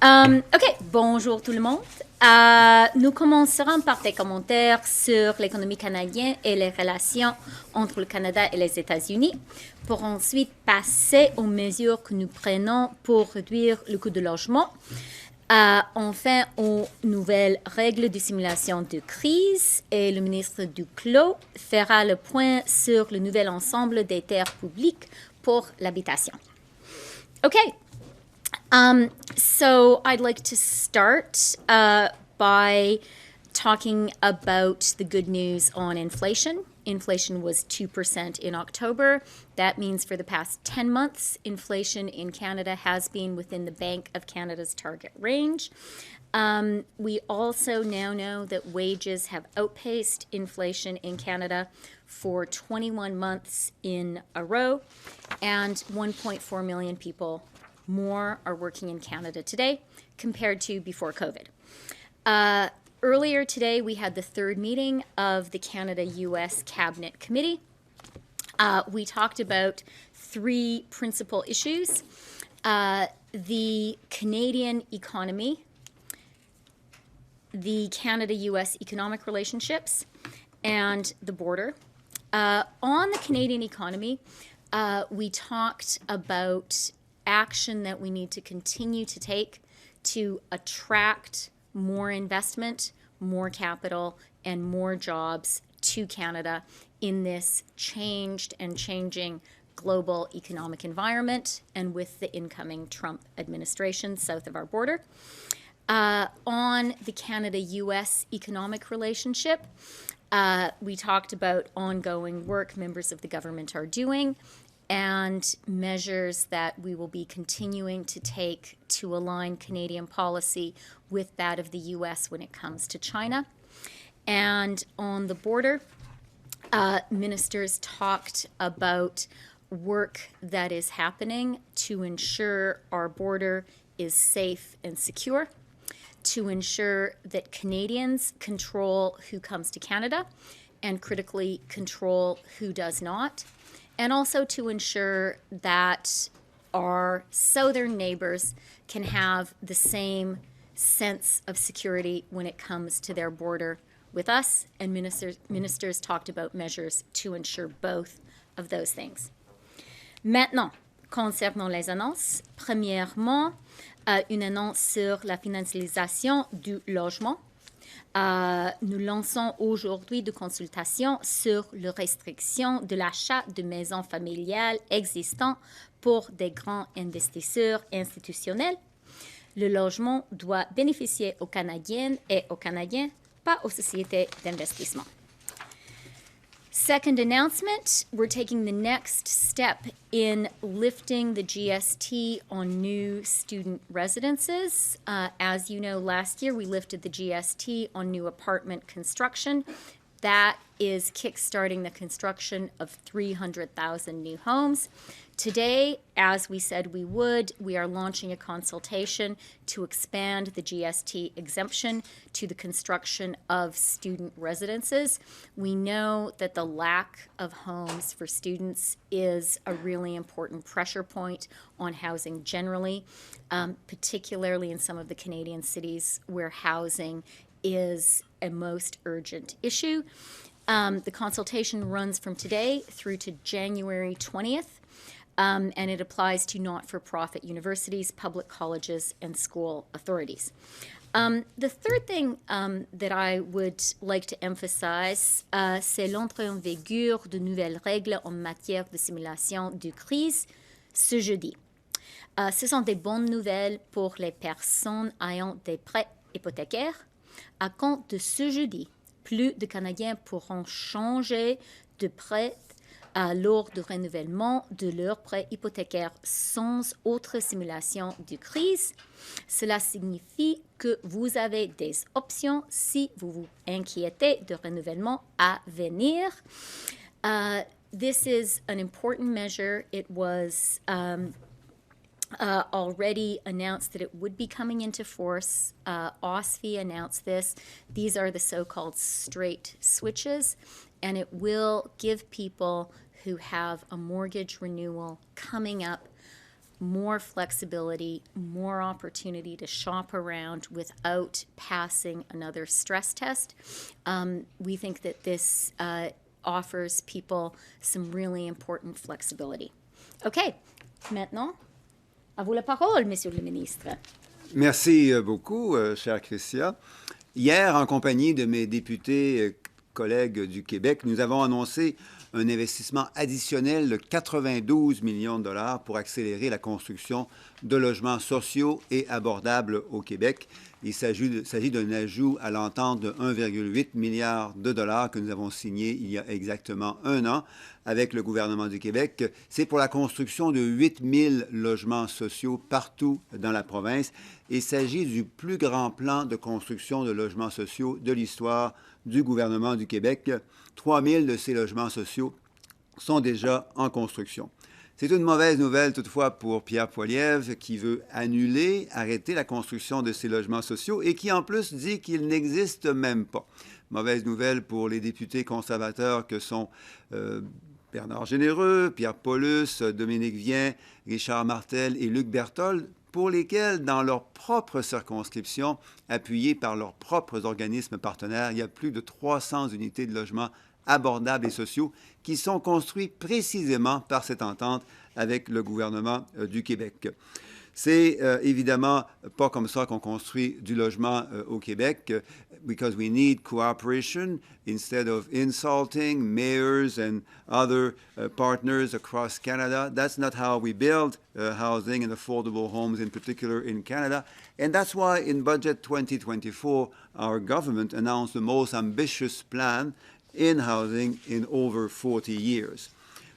OK, bonjour tout le monde. Nous commencerons par des commentaires sur l'économie canadienne et les relations entre le Canada et les États-Unis, pour ensuite passer aux mesures que nous prenons pour réduire le coût de logement. Enfin, aux nouvelles règles de simulation de crise, et le ministre Duclos fera le point sur le nouvel ensemble des terres publiques pour l'habitation. Okay, so I'd like to start by talking about the good news on inflation. Inflation was 2% in October. That means for the past 10 months, inflation in Canada has been within the Bank of Canada's target range. We also now know that wages have outpaced inflation in Canada for 21 months in a row, and 1.4 million people more are working in Canada today compared to before COVID. Earlier today, we had the third meeting of the Canada-U.S. Cabinet Committee. We talked about three principal issues: the Canadian economy, the Canada-U.S. economic relationships, and the border. On the Canadian economy, we talked about action that we need to continue to take to attract more investment, more capital, and more jobs to Canada in this changed and changing global economic environment and with the incoming Trump administration south of our border. On the Canada-U.S. economic relationship, we talked about ongoing work members of the government are doing and measures that we will be continuing to take to align Canadian policy with that of the U.S. when it comes to China. And on the border, ministers talked about work that is happening to ensure our border is safe and secure, to ensure that Canadians control who comes to Canada and critically control who does not, and also to ensure that our southern neighbors can have the same sense of security when it comes to their border with us, and ministers talked about measures to ensure both of those things. Maintenant, concernant les annonces, premièrement, une annonce sur la financialisation du logement. Nous lançons aujourd'hui des consultations sur les restrictions de l'achat de maisons familiales existantes pour des grands investisseurs institutionnels. Le logement doit bénéficier aux Canadiennes et aux Canadiens, pas aux sociétés d'investissement. Second announcement, we're taking the next step in lifting the GST on new student residences. As you know, last year we lifted the GST on new apartment construction. That is kickstarting the construction of 300,000 new homes. Today, as we said we would, we are launching a consultation to expand the GST exemption to the construction of student residences. We know that the lack of homes for students is a really important pressure point on housing generally, particularly in some of the Canadian cities where housing is a most urgent issue. The consultation runs from today through to January 20th. And it applies to not-for-profit universities, public colleges, and school authorities. The third thing that I would like to emphasize, c'est l'entrée en vigueur de nouvelles règles en matière de simulation de crise ce jeudi. Ce sont des bonnes nouvelles pour les personnes ayant des prêts hypothécaires. À compte de ce jeudi, plus de Canadiens pourront changer de prêt lors du renouvellement de leurs prêts hypothécaires sans autre simulation de crise. Cela signifie que vous avez des options si vous vous inquiétez de renouvellement à venir. This is an important measure. It was already announced that it would be coming into force. OSFI announced this. These are the so-called straight switches, and it will give people who have a mortgage renewal coming up more flexibility, more opportunity to shop around without passing another stress test. We think that this offers people some really important flexibility. OK, maintenant, à vous la parole, Monsieur le ministre. Merci beaucoup, chère Chrystia. Hier, en compagnie de mes députés collègues du Québec, nous avons annoncé un investissement additionnel de 92 millions de dollars pour accélérer la construction de logements sociaux et abordables au Québec. Il s'agit d'un ajout à l'entente de 1,8 milliard de dollars que nous avons signé il y a exactement un an avec le gouvernement du Québec. C'est pour la construction de 8 000 logements sociaux partout dans la province. Il s'agit du plus grand plan de construction de logements sociaux de l'histoire du gouvernement du Québec. 3 000 de ces logements sociaux sont déjà en construction. C'est une mauvaise nouvelle toutefois pour Pierre Poilievre qui veut arrêter la construction de ces logements sociaux et qui en plus dit qu'ils n'existent même pas. Mauvaise nouvelle pour les députés conservateurs que sont Bernard Généreux, Pierre Paulus, Dominique Vien, Richard Martel et Luc Berthold, pour lesquels, dans leur propre circonscription, appuyés par leurs propres organismes partenaires, il y a plus de 300 unités de logement abordables et sociaux qui sont construits précisément par cette entente avec le gouvernement du Québec. C'est évidemment pas comme ça qu'on construit du logement au Québec, because we need cooperation instead of insulting mayors and other partners across Canada. That's not how we build housing and affordable homes, in particular in Canada. And that's why in Budget 2024, our government announced the most ambitious plan in housing in over 40 years.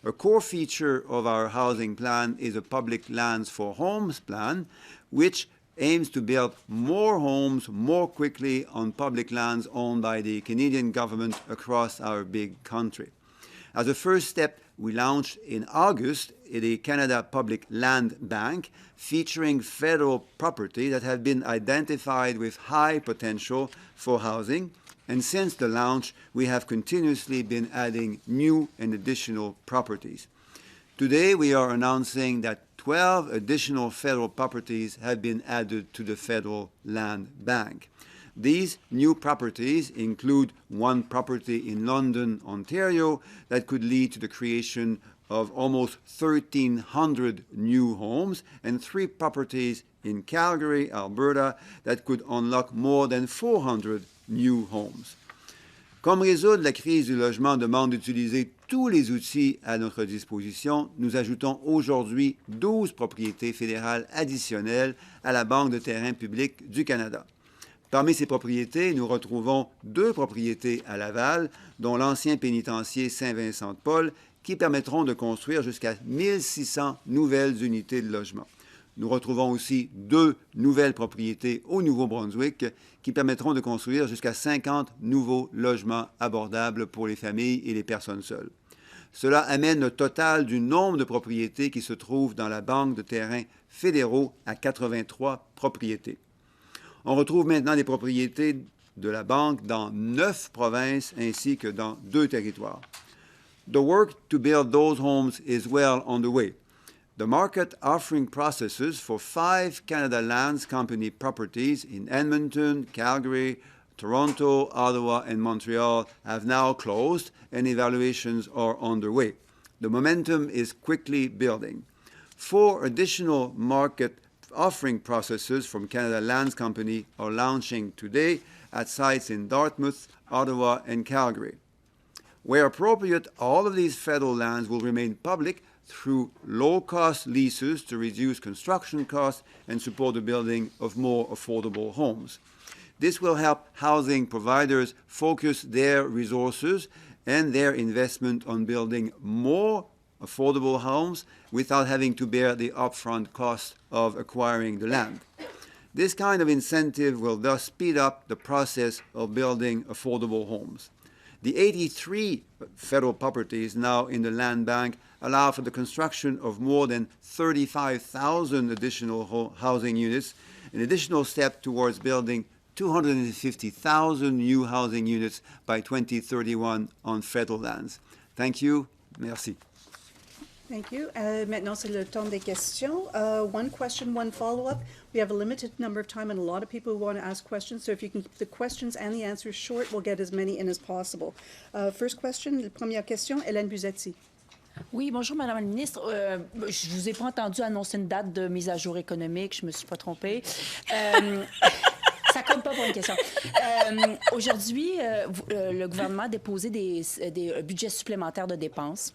A core feature of our housing plan is a public lands for homes plan, which aims to build more homes more quickly on public lands owned by the Canadian government across our big country. As a first step, we launched in August the Canada Public Land Bank, featuring federal property that have been identified with high potential for housing. And since the launch, we have continuously been adding new and additional properties. Today, we are announcing that 12 additional federal properties have been added to the Federal Land Bank. These new properties include one property in London, Ontario, that could lead to the creation of almost 1,300 new homes, and 3 properties in Calgary, Alberta, that could unlock more than 400 new homes. Comme résoudre la crise du logement demande d'utiliser tous les outils à notre disposition, nous ajoutons aujourd'hui 12 propriétés fédérales additionnelles à la Banque de terrain public du Canada. Parmi ces propriétés, nous retrouvons 2 propriétés à Laval, dont l'ancien pénitencier Saint-Vincent-de-Paul, qui permettront de construire jusqu'à 1600 nouvelles unités de logement. Nous retrouvons aussi 2 nouvelles propriétés au Nouveau-Brunswick qui permettront de construire jusqu'à 50 nouveaux logements abordables pour les familles et les personnes seules. Cela amène le total du nombre de propriétés qui se trouvent dans la Banque de terrains fédéraux à 83 propriétés. On retrouve maintenant des propriétés de la Banque dans 9 provinces ainsi que dans 2 territoires. The work to build those homes is well underway. The market offering processes for 5 Canada Lands Company properties in Edmonton, Calgary, Toronto, Ottawa, and Montreal have now closed, and evaluations are underway. The momentum is quickly building. 4 additional market offering processes from Canada Lands Company are launching today at sites in Dartmouth, Ottawa, and Calgary. Where appropriate, all of these federal lands will remain public through low-cost leases to reduce construction costs and support the building of more affordable homes. This will help housing providers focus their resources and their investment on building more affordable homes without having to bear the upfront cost of acquiring the land. This kind of incentive will thus speed up the process of building affordable homes. The 83 federal properties now in the land bank allow for the construction of more than 35,000 additional housing units, an additional step towards building 250,000 new housing units by 2031 on federal lands. Thank you. Merci. Thank you. Maintenant, c'est le temps des questions. One question, one follow-up. We have a limited number of time and a lot of people who want to ask questions. So if you can keep the questions and the answers short, we'll get as many in as possible. First question, la première question, Hélène Buzetti. Oui, bonjour, Madame la ministre. Je vous ai pas entendu annoncer une date de mise à jour économique. Je me suis pas trompée. Ça compte pas pour une question. Aujourd'hui, le gouvernement a déposé des budgets supplémentaires de dépenses,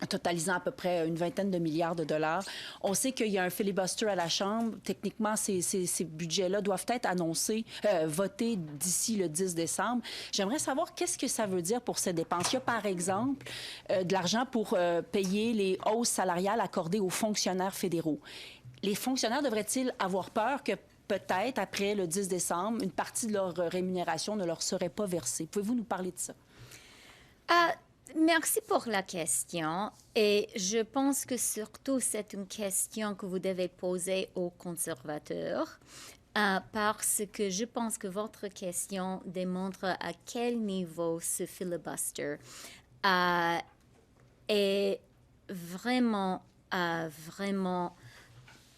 totalisant à peu près une vingtaine de milliards de dollars. On sait qu'il y a un filibuster à la Chambre. Techniquement, ces budgets-là doivent être annoncés, votés d'ici le 10 décembre. J'aimerais savoir qu'est-ce que ça veut dire pour ces dépenses. Il y a, par exemple, de l'argent pour payer les hausses salariales accordées aux fonctionnaires fédéraux. Les fonctionnaires devraient-ils avoir peur que peut-être, après le 10 décembre, une partie de leur rémunération ne leur serait pas versée? Pouvez-vous nous parler de ça? Merci pour la question et je pense que surtout c'est une question que vous devez poser aux conservateurs parce que je pense que votre question démontre à quel niveau ce filibuster est vraiment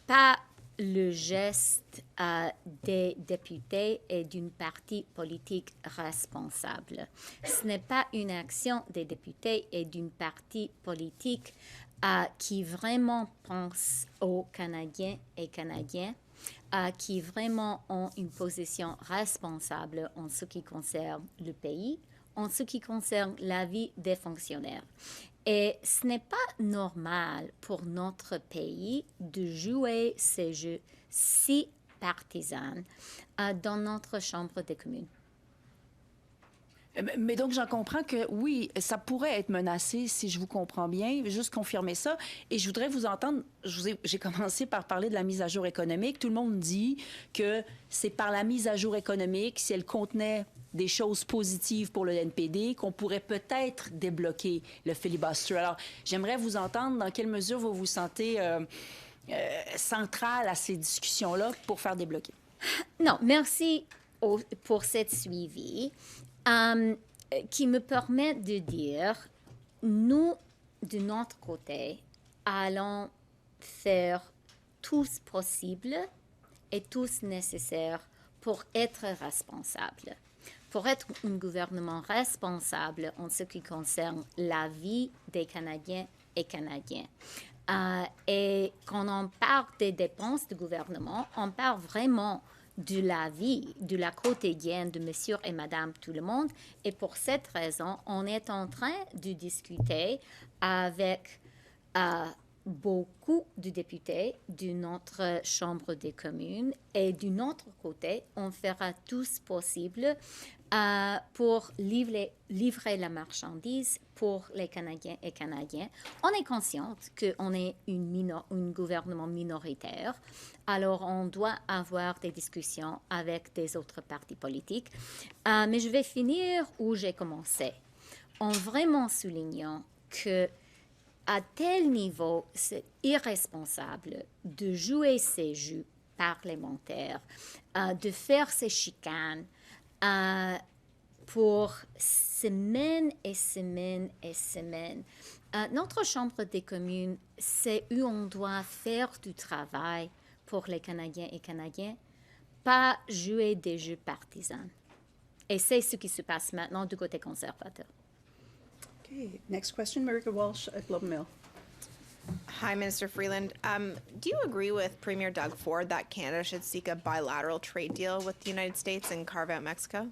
pas le geste des députés et d'une partie politique responsable. Ce n'est pas une action des députés et d'une partie politique qui vraiment pense aux Canadiens et Canadiennes, qui vraiment ont une position responsable en ce qui concerne le pays, en ce qui concerne la vie des fonctionnaires. Et ce n'est pas normal pour notre pays de jouer ces jeux si partisans dans notre Chambre des communes. Mais donc, j'en comprends que, oui, ça pourrait être menacé, si je vous comprends bien. Juste confirmer ça. Et je voudrais vous entendre, j'ai commencé par parler de la mise à jour économique. Tout le monde dit que c'est par la mise à jour économique, si elle contenait des choses positives pour le NPD, qu'on pourrait peut-être débloquer le filibuster. Alors, j'aimerais vous entendre dans quelle mesure vous vous sentez centrale à ces discussions-là pour faire débloquer. Non, merci pour cette suivi qui me permet de dire, nous, de notre côté, allons faire tout ce possible et tout ce nécessaire pour être responsables. Pour être un gouvernement responsable en ce qui concerne la vie des Canadiens et Canadiennes. Et quand on parle des dépenses du gouvernement, on parle vraiment de la vie, de la quotidienne de monsieur et madame tout le monde. Et pour cette raison, on est en train de discuter avec beaucoup de députés de notre Chambre des communes. Et d'un autre côté, on fera tout ce possible pour livrer la marchandise pour les Canadiens et Canadiennes. On est consciente qu'on est un gouvernement minoritaire, alors on doit avoir des discussions avec des autres partis politiques. Mais je vais finir où j'ai commencé, en vraiment soulignant que à tel niveau, c'est irresponsable de jouer ces jeux parlementaires, de faire ces chicanes, pour semaines et semaines et semaines. Notre Chambre des communes, c'est où on doit faire du travail pour les Canadiens et Canadiennes, pas jouer des jeux partisans. Et c'est ce qui se passe maintenant du côté conservateur. Okay, next question, Marika Walsh at Globe and Mail. Hi, Minister Freeland. Do you agree with Premier Doug Ford that Canada should seek a bilateral trade deal with the United States and carve out Mexico?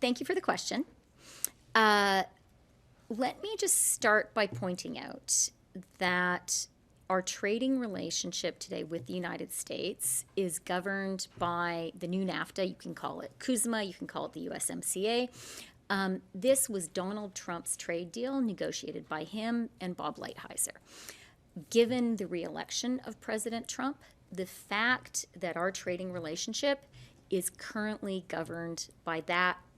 Thank you for the question. Let me just start by pointing out that our trading relationship today with the United States is governed by the new NAFTA. You can call it CUSMA, you can call it the USMCA. This was Donald Trump's trade deal negotiated by him and Bob Lighthizer. Given the re-election of President Trump, the fact that our trading relationship is currently governed by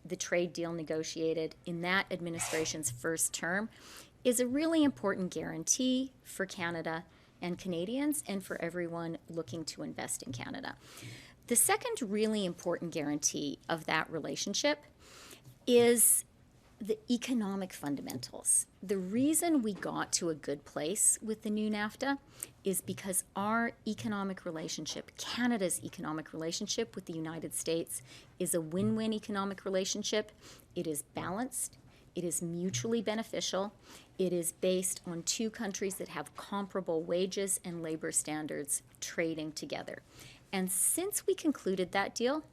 the trade deal negotiated in that administration's first term, is a really important guarantee for Canada and Canadians and for everyone looking to invest in Canada. The second really important guarantee of that relationship is the economic fundamentals. The reason we got to a good place with the new NAFTA is because our economic relationship, Canada's economic relationship with the United States, is a win-win economic relationship. It is balanced. It is mutually beneficial. It is based on two countries that have comparable wages and labor standards trading together. And since we concluded that deal,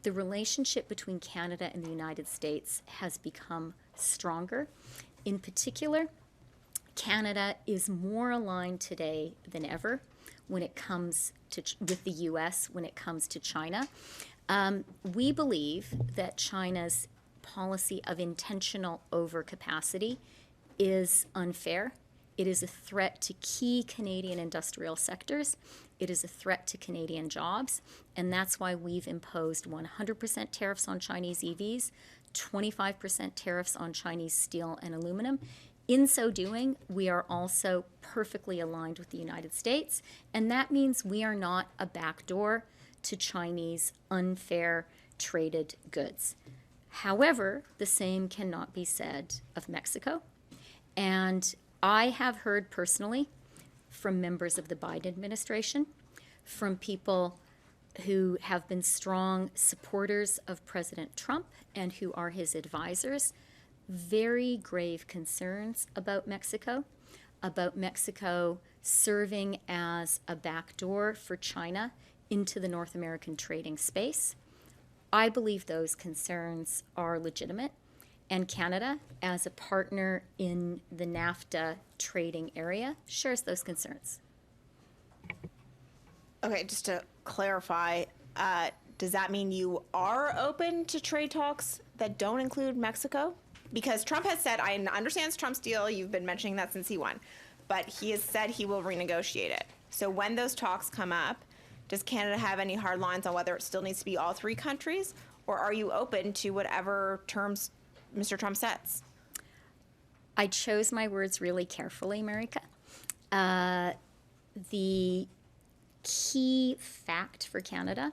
the relationship between Canada and the United States has become stronger. In particular, Canada is more aligned today than ever when it comes to with the U.S. when it comes to China. We believe that China's policy of intentional overcapacity is unfair. It is a threat to key Canadian industrial sectors. It is a threat to Canadian jobs, and that's why we've imposed 100% tariffs on Chinese EVs, 25% tariffs on Chinese steel and aluminum. In so doing, we are also perfectly aligned with the United States, and that means we are not a backdoor to Chinese unfair traded goods. However, the same cannot be said of Mexico, and I have heard personally from members of the Biden administration, from people who have been strong supporters of President Trump and who are his advisors, very grave concerns about Mexico serving as a backdoor for China into the North American trading space. I believe those concerns are legitimate, and Canada, as a partner in the NAFTA trading area, shares those concerns. Okay, just to clarify, does that mean you are open to trade talks that don't include Mexico? Because Trump has said, I understand Trump's deal, you've been mentioning that since he won, but he has said he will renegotiate it. So when those talks come up, does Canada have any hard lines on whether it still needs to be all three countries, or are you open to whatever terms Mr. Trump sets? I chose my words really carefully, Marika. The key fact for Canada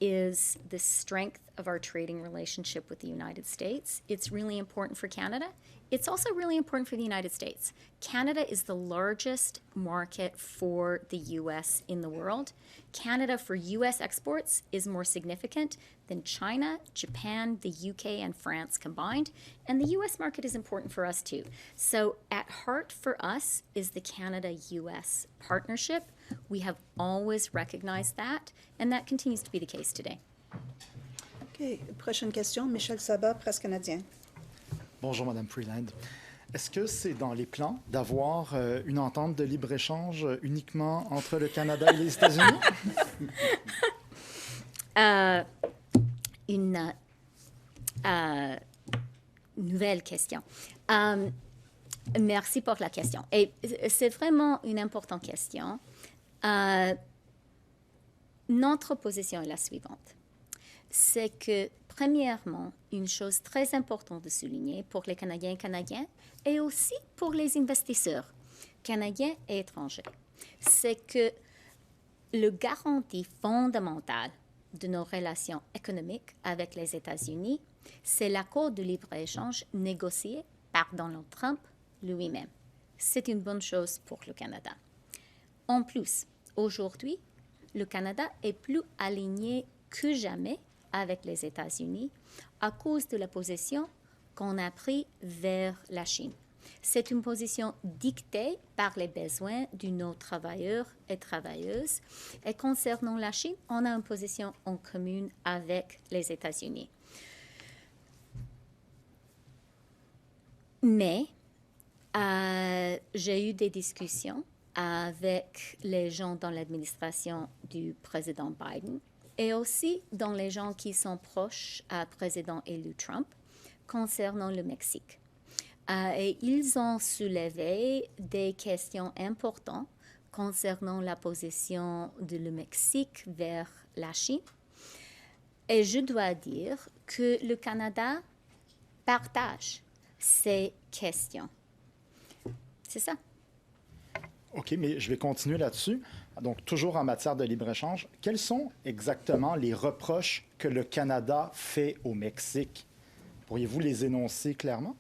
is the strength of our trading relationship with the United States. It's really important for Canada. It's also really important for the United States. Canada is the largest market for the U.S. in the world. Canada for U.S. exports is more significant than China, Japan, the U.K., and France combined. And the U.S. market is important for us too. So at heart for us is the Canada-U.S. partnership. We have always recognized that, and that continues to be the case today. OK. Prochaine question, Michel Sabat, Presse Canadienne. Bonjour, Madame Freeland. Est-ce que c'est dans les plans d'avoir une entente de libre-échange uniquement entre le Canada et les États-Unis? Une nouvelle question. Merci pour la question. Et c'est vraiment une importante question. Notre position est la suivante. C'est que, premièrement, une chose très importante de souligner pour les Canadiens et Canadiennes et aussi pour les investisseurs canadiens et étrangers, c'est que le garantie fondamentale de nos relations économiques avec les États-Unis, c'est l'accord de libre-échange négocié par Donald Trump lui-même. C'est une bonne chose pour le Canada. En plus, aujourd'hui, le Canada est plus aligné que jamais avec les États-Unis à cause de la position qu'on a prise vers la Chine. C'est une position dictée par les besoins de nos travailleurs et travailleuses. Et concernant la Chine, on a une position en commune avec les États-Unis. Mais j'ai eu des discussions avec les gens dans l'administration du président Biden et aussi dans les gens qui sont proches à président élu Trump concernant le Mexique. Et ils ont soulevé des questions importantes concernant la position de le Mexique vers la Chine. Et je dois dire que le Canada partage ces questions. C'est ça. OK, mais je vais continuer là-dessus. Donc, toujours en matière de libre-échange, quels sont exactement les reproches que le Canada fait au Mexique Pourriez-vous les énoncer clairement?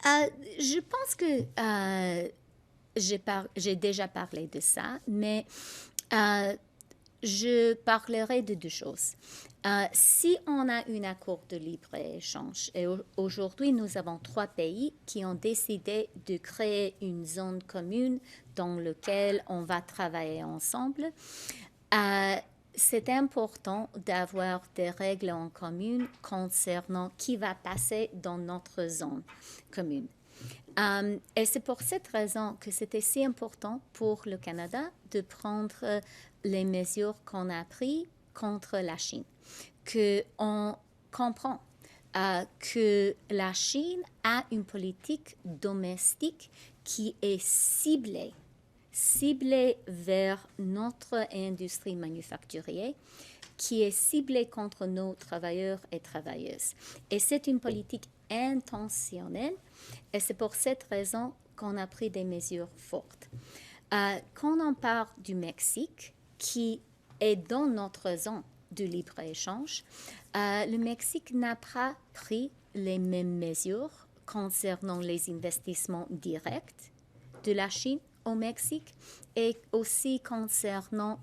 Je pense que j'ai déjà parlé de ça, mais je parlerai de deux choses. Si on a un accord de libre-échange, et aujourd'hui nous avons 3 pays qui ont décidé de créer une zone commune dans laquelle on va travailler ensemble, c'est important d'avoir des règles en commun concernant qui va passer dans notre zone commune. Et c'est pour cette raison que c'était si important pour le Canada de prendre les mesures qu'on a prises contre la Chine. Qu'on comprend que la Chine a une politique domestique qui est ciblée vers notre industrie manufacturière, qui est ciblée contre nos travailleurs et travailleuses. Et c'est une politique intentionnelle, et c'est pour cette raison qu'on a pris des mesures fortes. Quand on parle du Mexique, qui est dans notre zone de libre-échange, le Mexique n'a pas pris les mêmes mesures concernant les investissements directs de la Chine au Mexique et aussi concernant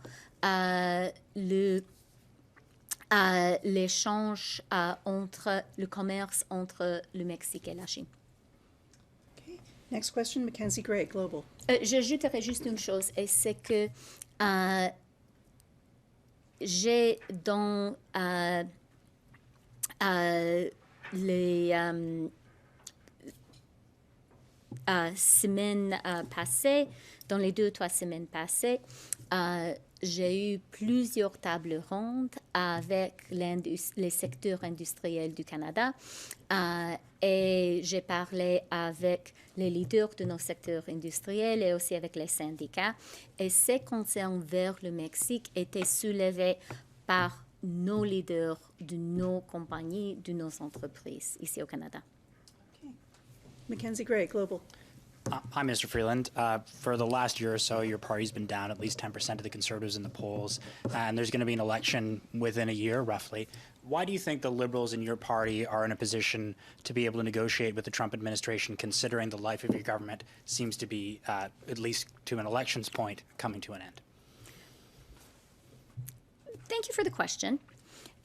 l'échange entre le commerce entre le Mexique et la Chine. Okay. Next question, Mackenzie Gray, Global. J'ajouterai juste une chose, et c'est que j'ai dans les semaines passées, dans les 2 ou 3 semaines passées, j'ai eu plusieurs tables rondes avec les secteurs industriels du Canada et j'ai parlé avec les leaders de nos secteurs industriels et aussi avec les syndicats. Et ces concerns vers le Mexique étaient soulevés par nos leaders de nos compagnies, de nos entreprises ici au Canada. Okay. Mackenzie Gray, Global. Hi, Mr. Freeland. For the last year or so, your party's been down at least 10% of the Conservatives in the polls, and there's going to be an election within a year, roughly. Why do you think the Liberals in your party are in a position to be able to negotiate with the Trump administration, considering the life of your government seems to be, at least to an elections point, coming to an end? Thank you for the question.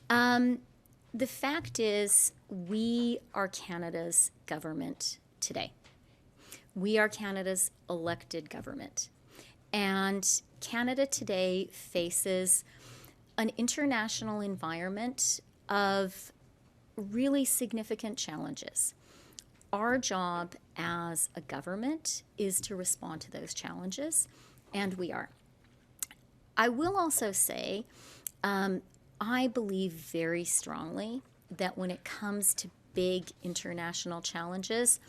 The fact is, we are Canada's government today. We are Canada's elected government. And Canada today faces an international environment of really significant challenges. Our job as a government is to respond to those challenges, and we are. I will also say, I believe very strongly that when it comes to big international challenges,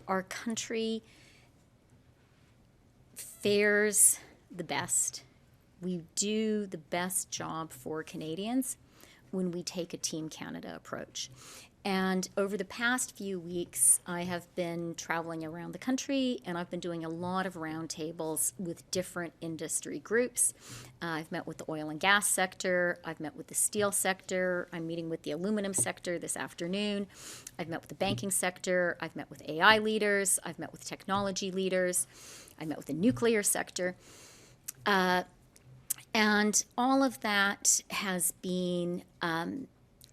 our country fares the best. We do the best job for Canadians when we take a Team Canada approach. And over the past few weeks, I have been traveling around the country, and I've been doing a lot of roundtables with different industry groups. I've met with the oil and gas sector. I've met with the steel sector. I'm meeting with the aluminum sector this afternoon. I've met with the banking sector. I've met with AI leaders. I've met with technology leaders. I've met with the nuclear sector. And all of that has been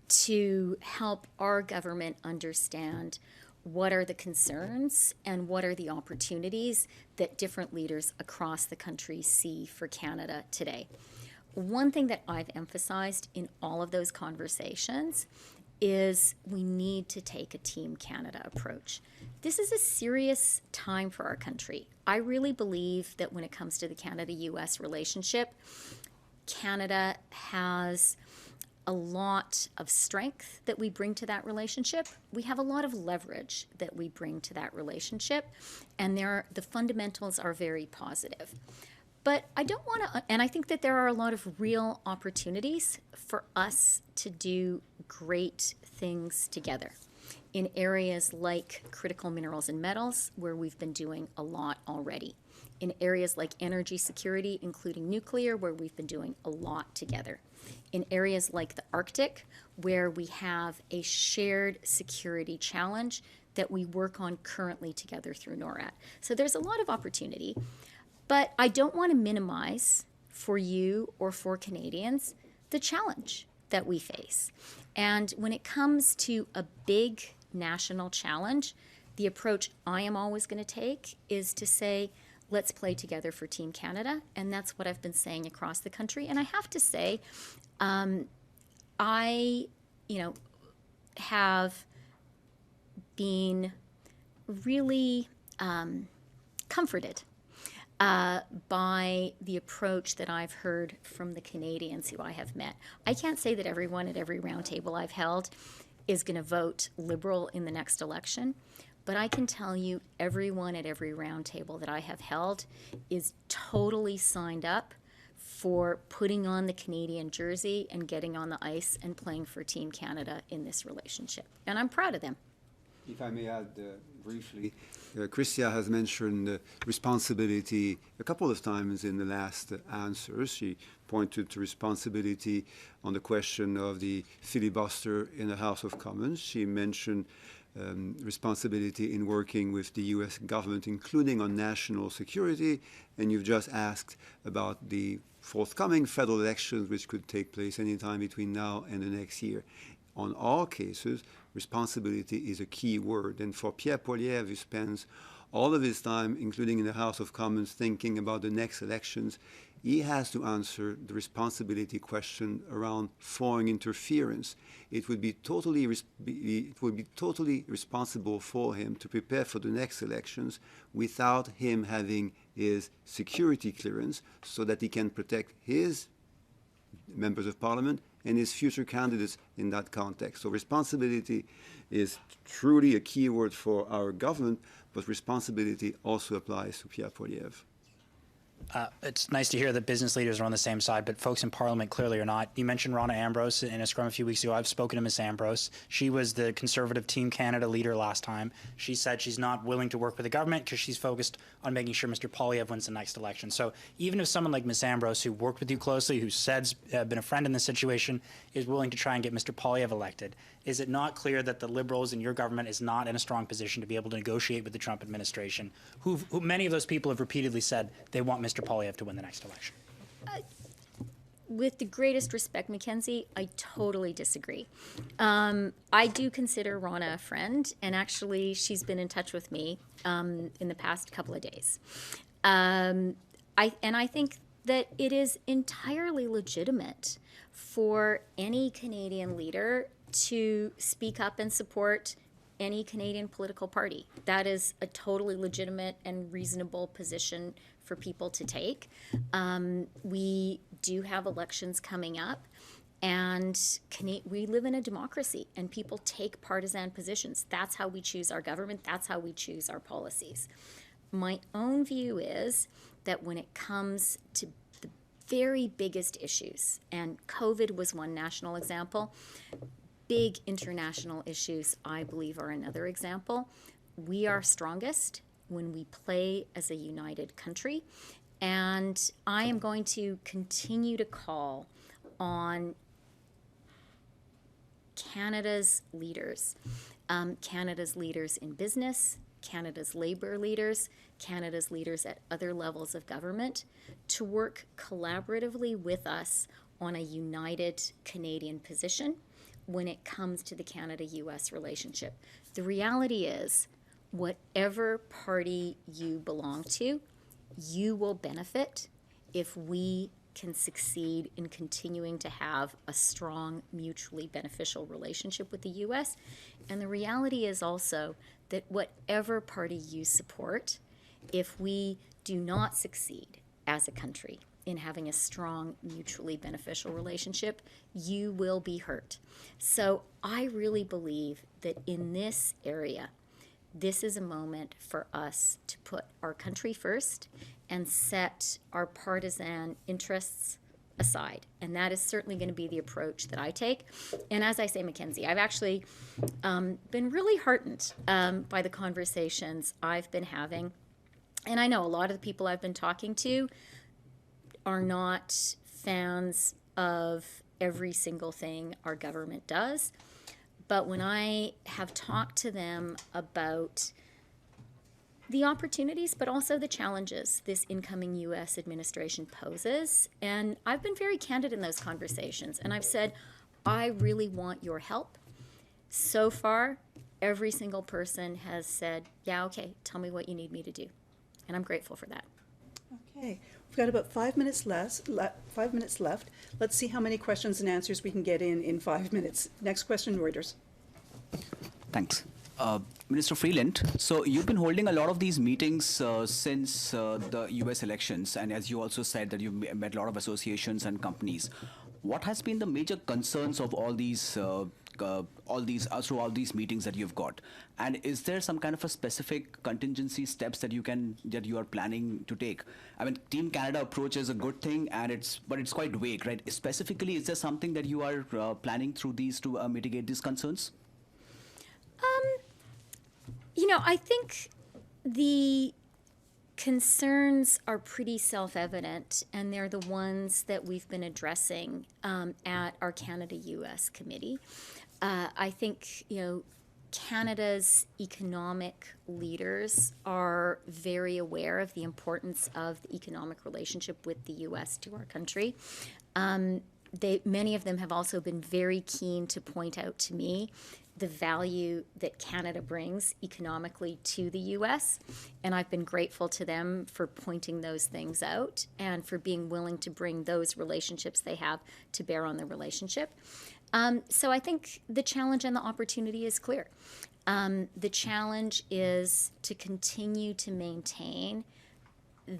to help our government understand what are the concerns and what are the opportunities that different leaders across the country see for Canada today. One thing that I've emphasized in all of those conversations is we need to take a Team Canada approach. This is a serious time for our country. I really believe that when it comes to the Canada-U.S. relationship, Canada has a lot of strength that we bring to that relationship. We have a lot of leverage that we bring to that relationship, and the fundamentals are very positive. But I don't want to, and I think that there are a lot of real opportunities for us to do great things together in areas like critical minerals and metals, where we've been doing a lot already. in areas like energy security, including nuclear, where we've been doing a lot together. In areas like the Arctic, where we have a shared security challenge that we work on currently together through NORAD. So there's a lot of opportunity, but I don't want to minimize for you or for Canadians the challenge that we face. And when it comes to a big national challenge, the approach I am always going to take is to say, let's play together for Team Canada. And that's what I've been saying across the country. And I have to say, I, have been really comforted by the approach that I've heard from the Canadians who I have met. I can't say that everyone at every roundtable I've held is going to vote Liberal in the next election, but I can tell you everyone at every roundtable that I have held is totally signed up for putting on the Canadian jersey and getting on the ice and playing for Team Canada in this relationship. And I'm proud of them. If I may add briefly, Chrystia has mentioned responsibility a couple of times in the last answers. She pointed to responsibility on the question of the filibuster in the House of Commons. She mentioned responsibility in working with the U.S. government, including on national security. And you've just asked about the forthcoming federal elections, which could take place anytime between now and the next year. On all cases, responsibility is a key word. And for Pierre Poilievre, who spends all of his time, including in the House of Commons, thinking about the next elections, he has to answer the responsibility question around foreign interference. It would be totally responsible for him to prepare for the next elections without him having his security clearance so that he can protect his members of parliament and his future candidates in that context. So responsibility is truly a key word for our government, but responsibility also applies to Pierre Poilievre. It's nice to hear that business leaders are on the same side, but folks in Parliament clearly are not. You mentioned Rona Ambrose in a scrum a few weeks ago. I've spoken to Ms. Ambrose. She was the Conservative Team Canada leader last time. She said she's not willing to work with the government because she's focused on making sure Mr. Poilievre wins the next election. So even if someone like Ms. Ambrose, who worked with you closely, who said's been a friend in this situation, is willing to try and get Mr. Poilievre elected, is it not clear that the Liberals in your government is not in a strong position to be able to negotiate with the Trump administration, who many of those people have repeatedly said they want Mr. Poilievre to win the next election? With the greatest respect, Mackenzie, I totally disagree. I do consider Rona a friend, and actually she's been in touch with me in the past couple of days. I think that it is entirely legitimate for any Canadian leader to speak up and support any Canadian political party. That is a totally legitimate and reasonable position for people to take. We do have elections coming up, and we live in a democracy, and people take partisan positions. That's how we choose our government. That's how we choose our policies. My own view is that when it comes to the very biggest issues, and COVID was one national example, big international issues, I believe, are another example. We are strongest when we play as a united country, and I am going to continue to call on Canada's leaders in business, Canada's labor leaders, Canada's leaders at other levels of government, to work collaboratively with us on a united Canadian position when it comes to the Canada-U.S. relationship. The reality is, whatever party you belong to, you will benefit if we can succeed in continuing to have a strong, mutually beneficial relationship with the U.S. And the reality is also that whatever party you support, if we do not succeed as a country in having a strong, mutually beneficial relationship, you will be hurt. So I really believe that in this area, this is a moment for us to put our country first and set our partisan interests aside. And that is certainly going to be the approach that I take. And as I say, Mackenzie, I've actually been really heartened by the conversations I've been having And I know a lot of the people I've been talking to are not fans of every single thing our government does. But when I have talked to them about the opportunities, but also the challenges this incoming U.S. administration poses, and I've been very candid in those conversations, and I've said, I really want your help. So far, every single person has said, yeah, okay, tell me what you need me to do. And I'm grateful for that. Okay, we've got about 5 minutes left. 5 minutes left. Let's see how many questions and answers we can get in 5 minutes. Next question, Reuters. Thanks. Minister Freeland, so you've been holding a lot of these meetings since the U.S. elections, and as you also said that you've met a lot of associations and companies. What has been the major concerns of all these through all these meetings that you've got? And is there some kind of a specific contingency steps that you are planning to take? I mean, Team Canada approach is a good thing, but it's quite vague, right? Specifically, is there something that you are planning through these to mitigate these concerns? I think the concerns are pretty self-evident, and they're the ones that we've been addressing at our Canada-U.S. committee. I think, Canada's economic leaders are very aware of the importance of the economic relationship with the U.S. to our country. Many of them have also been very keen to point out to me the value that Canada brings economically to the U.S., and I've been grateful to them for pointing those things out and for being willing to bring those relationships they have to bear on the relationship. So I think the challenge and the opportunity is clear. The challenge is to continue to maintain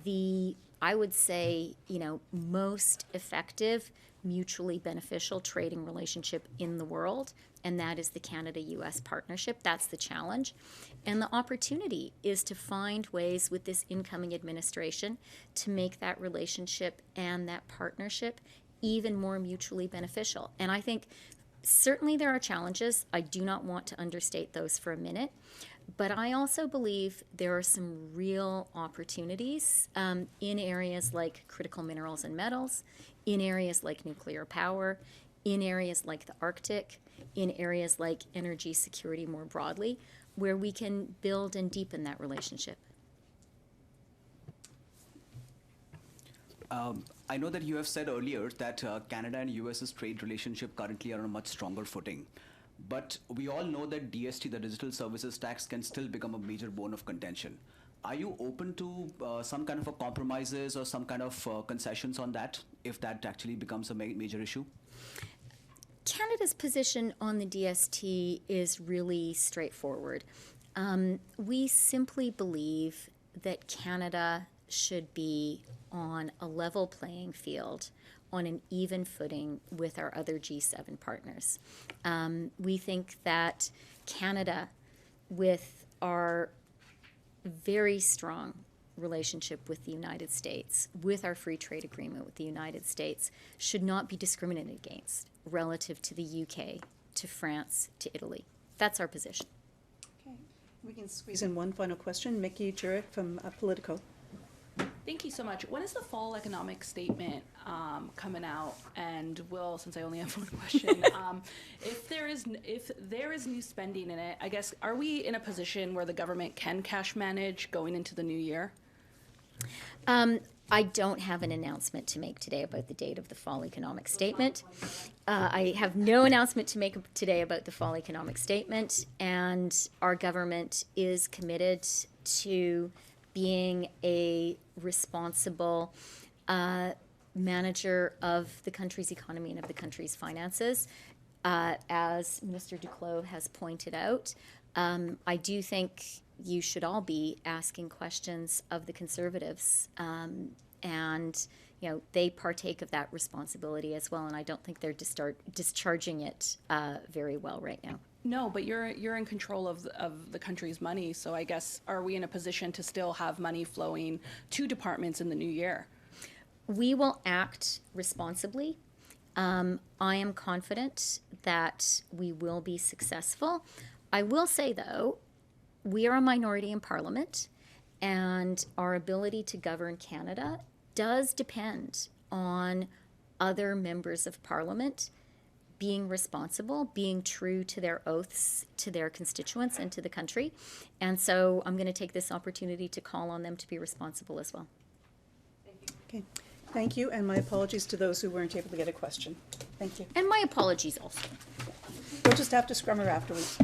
the, I would say, most effective, mutually beneficial trading relationship in the world, and that is the Canada-U.S. partnership. That's the challenge. And the opportunity is to find ways with this incoming administration to make that relationship and that partnership even more mutually beneficial. And I think certainly there are challenges. I do not want to understate those for a minute. But I also believe there are some real opportunities in areas like critical minerals and metals, in areas like nuclear power, in areas like the Arctic, in areas like energy security more broadly, where we can build and deepen that relationship. I know that you have said earlier that Canada and U.S.'s trade relationship currently are on a much stronger footing. But we all know that DST, the Digital Services Tax, can still become a major bone of contention. Are you open to some kind of a compromises or some kind of concessions on that, if that actually becomes a major issue? Canada's position on the DST is really straightforward. We simply believe that Canada should be on a level playing field, on an even footing with our other G7 partners. We think that Canada, with our very strong relationship with the United States, with our free trade agreement with the United States, should not be discriminated against relative to the UK, to France, to Italy. That's our position. Okay, we can squeeze in one final question. Mickey Jurek from Politico. Thank you so much. When is the fall economic statement coming out? And Will, since I only have one question, if there is new spending in it, I guess, are we in a position where the government can cash manage going into the new year? I don't have an announcement to make today about the date of the fall economic statement. I have no announcement to make today about the fall economic statement, and our government is committed to being a responsible manager of the country's economy and of the country's finances. As Minister Duclos has pointed out, I do think you should all be asking questions of the Conservatives, and they partake of that responsibility as well, and I don't think they're discharging it very well right now. No, but you're in control of the country's money, so I guess, are we in a position to still have money flowing to departments in the new year? We will act responsibly. I am confident that we will be successful. I will say, though, we are a minority in Parliament, and our ability to govern Canada does depend on other members of Parliament being responsible, being true to their oaths to their constituents and to the country. And so I'm going to take this opportunity to call on them to be responsible as well. Okay, thank you, and my apologies to those who weren't able to get a question. Thank you. And my apologies also. We'll just have to scrum her afterwards.